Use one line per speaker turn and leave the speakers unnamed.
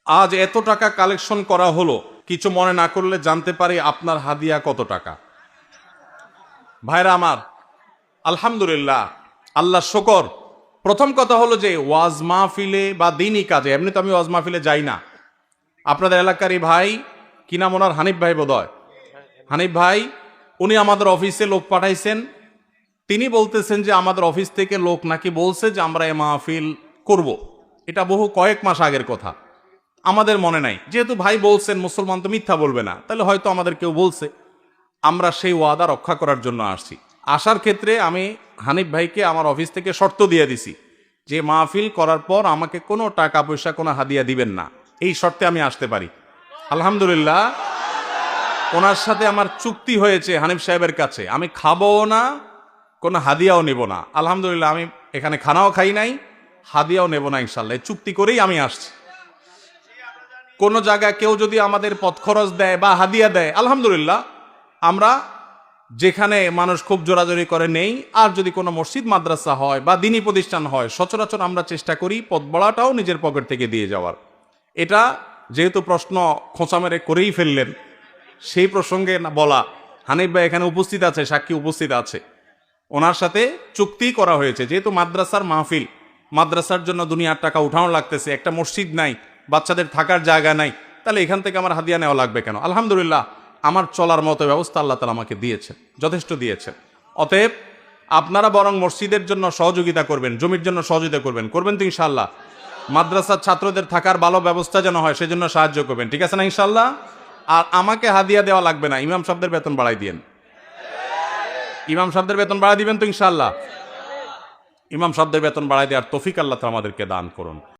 আজ এত টাকা কালেকশন করা হলো, কিছু মনে না করলে জানতে পারি আপনার হাদিয়া কত টাকা? ভাইরা আমার, আলহামদুলিল্লাহ, আল্লাহ শকর। প্রথম কথা হলো যে ওয়াজ মাহফিলে বা দিনই কাজে, এমনি তো আমি ওয়াজ মাহফিলে যাই না। আপনাদের এলাকারই ভাই, কি নাম ওনার, হানিফ ভাই বোধহয়, হানিফ ভাই, উনি আমাদের অফিসে লোক পাঠাইছেন। তিনি বলতেছেন যে আমাদের অফিস থেকে লোক নাকি বলছে যে আমরা এ মাহফিল করব। এটা বহু কয়েক মাস আগের কথা, আমাদের মনে নাই। যেহেতু ভাই বলছেন, মুসলমান তো মিথ্যা বলবে না, তাহলে হয়তো আমাদের কেউ বলছে। আমরা সেই ওয়াদা রক্ষা করার জন্য আসছি। আসার ক্ষেত্রে আমি হানিফ ভাইকে আমার অফিস থেকে শর্ত দিয়ে দিছি যে মাহফিল করার পর আমাকে কোনো টাকা পয়সা, কোনো হাদিয়া দিবেন না, এই শর্তে আমি আসতে পারি। আলহামদুলিল্লাহ, ওনার সাথে আমার চুক্তি হয়েছে হানিফ সাহেবের কাছে, আমি খাবো না, কোনো হাদিয়াও নেব না। আলহামদুলিল্লাহ, আমি এখানে খানাও খাই নাই, হাদিয়াও নেব না, ইনশাল্লাহ চুক্তি করেই আমি আসছি। কোনো জায়গায় কেউ যদি আমাদের পথ খরচ দেয় বা হাদিয়া দেয়, আলহামদুলিল্লাহ, আমরা যেখানে মানুষ খুব জোরাজোরি করে নেই। আর যদি কোনো মসজিদ মাদ্রাসা হয় বা দিনী প্রতিষ্ঠান হয়, সচরাচর আমরা চেষ্টা করি পথ বড়াটাও নিজের পকেট থেকে দিয়ে যাওয়ার। এটা যেহেতু প্রশ্ন খোঁচা মেরে করেই ফেললেন, সেই প্রসঙ্গে না বলা, হানিফ ভাই এখানে উপস্থিত আছে, সাক্ষী উপস্থিত আছে, ওনার সাথে চুক্তি করা হয়েছে। যেহেতু মাদ্রাসার মাহফিল, মাদ্রাসার জন্য দুনিয়ার টাকা উঠানো লাগতেছে, একটা মসজিদ নাই, বাচ্চাদের থাকার জায়গা নাই, তাহলে এখান থেকে আমার হাদিয়া নেওয়া লাগবে কেন? আলহামদুলিল্লাহ, আমার চলার মতো ব্যবস্থা আল্লাহ তাআলা আমাকে দিয়েছেন, যথেষ্ট দিয়েছেন। অতএব আপনারা বরং মসজিদের জন্য সহযোগিতা করবেন, জমির জন্য সহযোগিতা করবেন, করবেন তো ইনশাআল্লাহ? মাদ্রাসার ছাত্রদের থাকার ভালো ব্যবস্থা যেন হয়, সেজন্য সাহায্য করবেন, ঠিক আছে না ইনশাআল্লাহ? আর আমাকে হাদিয়া দেওয়া লাগবে না, ইমাম সাহেবদের বেতন বাড়াই দিয়েন। ইমাম সাহেবদের বেতন বাড়াই দিবেন তো ইনশাআল্লাহ? ইমাম সাহেবদের বেতন বাড়াই দেওয়ার তৌফিক আল্লাহ তাআলা আমাদেরকে দান করুন।